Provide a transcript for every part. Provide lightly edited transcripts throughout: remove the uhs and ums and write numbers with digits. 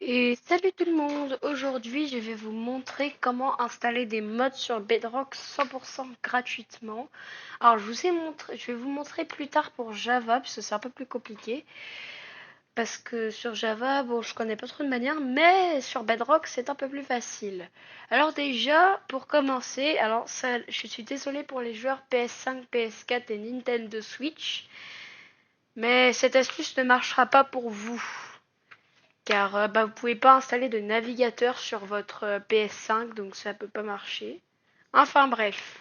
Et salut tout le monde, aujourd'hui je vais vous montrer comment installer des mods sur Bedrock 100% gratuitement. Alors je vais vous montrer plus tard pour Java parce que c'est un peu plus compliqué. Parce que sur Java, bon je connais pas trop de manière, mais sur Bedrock c'est un peu plus facile. Alors déjà, pour commencer, alors ça, je suis désolée pour les joueurs PS5, PS4 et Nintendo Switch, mais cette astuce ne marchera pas pour vous. Car vous pouvez pas installer de navigateur sur votre PS5, donc ça peut pas marcher. Enfin bref.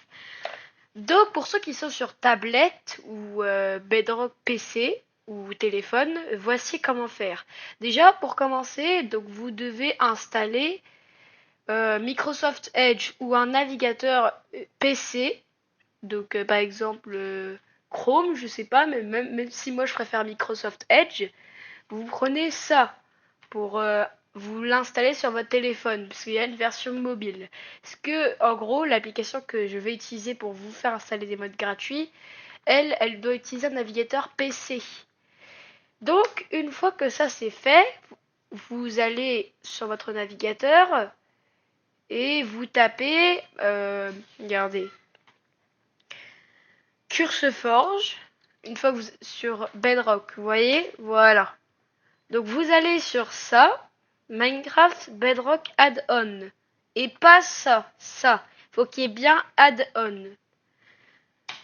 Donc pour ceux qui sont sur tablette ou Bedrock PC ou téléphone, voici comment faire. Déjà pour commencer, donc vous devez installer Microsoft Edge ou un navigateur PC. Donc par exemple Chrome, je sais pas, mais même si moi je préfère Microsoft Edge, vous prenez ça pour vous l'installer sur votre téléphone, parce qu'il y a une version mobile. Parce que, en gros, l'application que je vais utiliser pour vous faire installer des modes gratuits, elle doit utiliser un navigateur PC. Donc, une fois que ça c'est fait, vous allez sur votre navigateur et vous tapez, regardez, CurseForge. Une fois que vous sur Bedrock, vous voyez, voilà. Donc vous allez sur ça, Minecraft Bedrock Add-on. Et pas ça, ça. Faut qu'il y ait bien Add-on.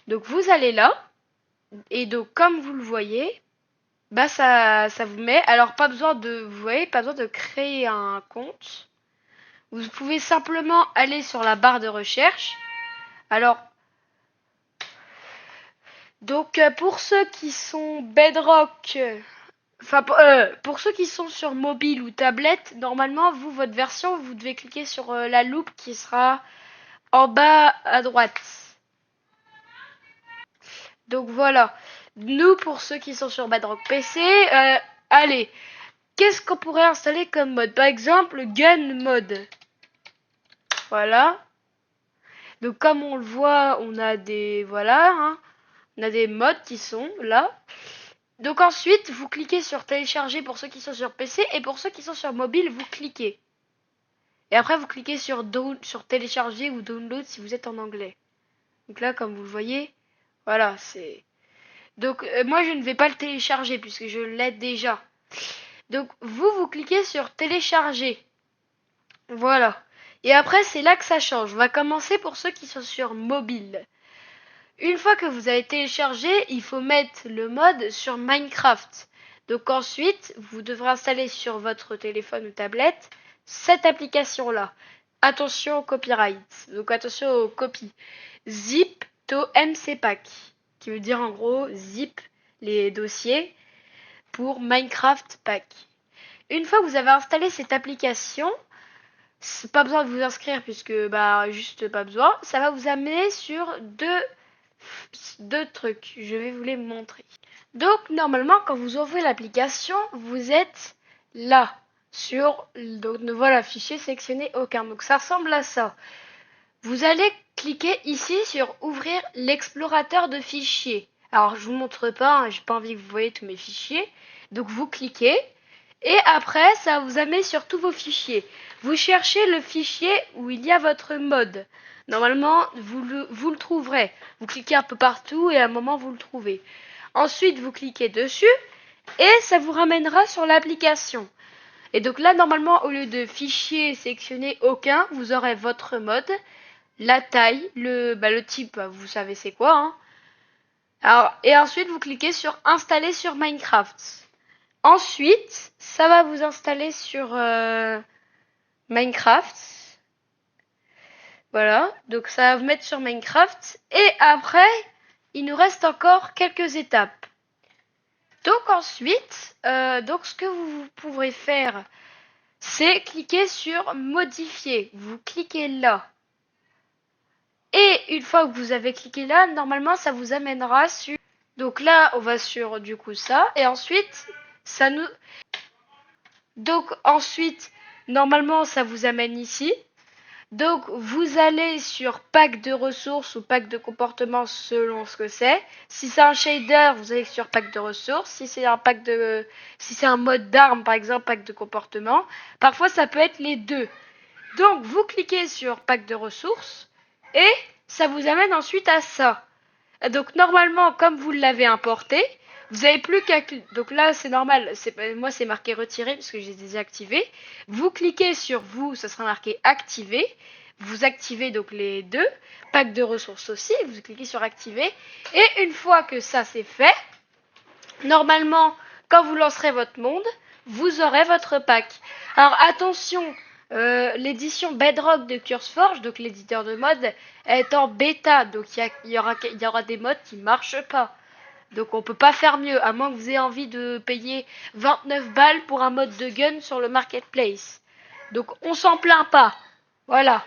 Donc vous allez là, et donc comme vous le voyez, bah ça vous met. Alors pas besoin de, vous voyez, pas besoin de créer un compte. Vous pouvez simplement aller sur la barre de recherche. Alors, donc pour ceux qui sont Bedrock, enfin, pour ceux qui sont sur mobile ou tablette, normalement, vous, votre version, vous devez cliquer sur la loupe qui sera en bas à droite. Donc voilà. Nous, pour ceux qui sont sur Bedrock PC, allez, qu'est-ce qu'on pourrait installer comme mode? Par exemple, Gun Mode. Voilà. Donc comme on le voit, on a des, voilà, hein, on a des modes qui sont là. Donc ensuite, vous cliquez sur télécharger pour ceux qui sont sur PC et pour ceux qui sont sur mobile, vous cliquez. Et après, vous cliquez sur télécharger ou download si vous êtes en anglais. Donc là, comme vous le voyez, voilà, c'est... Donc moi, je ne vais pas le télécharger puisque je l'ai déjà. Donc vous cliquez sur télécharger. Voilà. Et après, c'est là que ça change. On va commencer pour ceux qui sont sur mobile. Une fois que vous avez téléchargé, il faut mettre le mode sur Minecraft. Donc ensuite, vous devrez installer sur votre téléphone ou tablette cette application-là. Attention au copyright. Donc attention aux copies. Zip to mcpack, qui veut dire en gros zip les dossiers pour Minecraft Pack. Une fois que vous avez installé cette application, c'est pas besoin de vous inscrire puisque juste pas besoin. Ça va vous amener sur deux trucs. Je vais vous les montrer. Donc normalement quand vous ouvrez l'application, vous êtes là sur donc voilà fichier sélectionné aucun. Donc ça ressemble à ça. Vous allez cliquer ici sur ouvrir l'explorateur de fichiers. Alors je vous montre pas, hein, j'ai pas envie que vous voyez tous mes fichiers. Donc vous cliquez et après ça vous amène sur tous vos fichiers. Vous cherchez le fichier où il y a votre mode. Normalement vous le trouverez. Vous cliquez un peu partout et à un moment vous le trouvez. Ensuite vous cliquez dessus et ça vous ramènera sur l'application. Et donc là normalement au lieu de fichier sélectionné aucun, vous aurez votre mode, la taille, le type, vous savez c'est quoi, hein. Alors, et ensuite, vous cliquez sur installer sur Minecraft. Ensuite, ça va vous installer sur Minecraft. Voilà, donc ça va vous mettre sur Minecraft. Et après, il nous reste encore quelques étapes. Donc ensuite, donc ce que vous pourrez faire, c'est cliquer sur modifier. Vous cliquez là. Et une fois que vous avez cliqué là, normalement ça vous amènera sur... Donc là, on va sur du coup ça. Et ensuite, ça nous... Donc ensuite, normalement ça vous amène ici. Donc vous allez sur pack de ressources ou pack de comportement selon ce que c'est. Si c'est un shader, vous allez sur pack de ressources. Si c'est un mode d'arme par exemple, pack de comportement. Parfois ça peut être les deux. Donc vous cliquez sur pack de ressources et ça vous amène ensuite à ça. Donc normalement, comme vous l'avez importé, vous n'avez plus qu'à... Donc là, c'est normal. Moi, c'est marqué retirer parce que j'ai désactivé. Vous cliquez sur vous, ça sera marqué activer. Vous activez donc les deux. Pack de ressources aussi. Vous cliquez sur activer. Et une fois que ça c'est fait, normalement, quand vous lancerez votre monde, vous aurez votre pack. Alors attention, l'édition Bedrock de CurseForge, donc l'éditeur de mode, est en bêta, donc il y aura des modes qui marchent pas. Donc on peut pas faire mieux, à moins que vous ayez envie de payer 29 balles pour un mode de gun sur le marketplace. Donc on s'en plaint pas. Voilà.